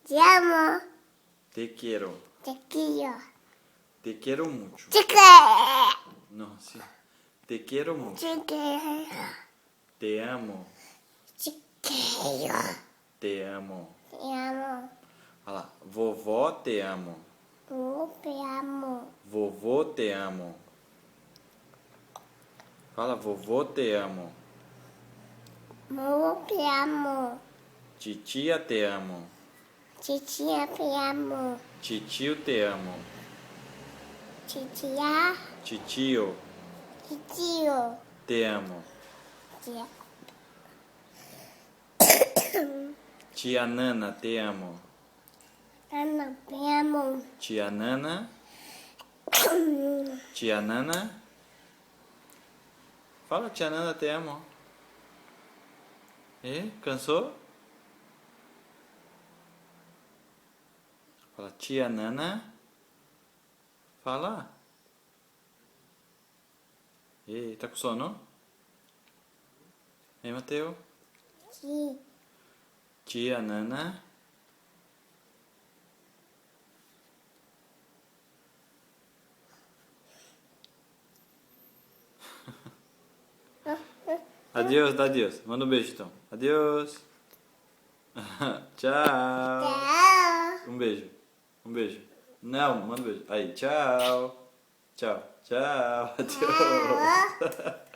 Te amo. Te quiero. Te quiero. Te quiero mucho. Te quiero. No, sí. Te quiero mucho. Te quiero. Te amo. Te quiero. Te amo. Te amo. Olha lá. Vovó, te amo. Te amo. Vovô, te amo. Fala, vovô, te amo. Te amo. Titia, te amo. Titia, te amo. Titio, te amo. Titia, Titio, tio. te amo. Tia. Tia Nana, te amo. Ana, te amo. Tia Nana. Tia Nana. Fala, tia Nana, te amo. E? Cansou? Fala, tia Nana. Fala. E tá com sono? Ei, Mateu? Ti. Tia Nana. Adeus, dá adeus. Manda um beijo então. Adeus. Tchau. Tchau. Um beijo. Um beijo. Não, manda um beijo. Aí, tchau. Tchau. Tchau. Adeus.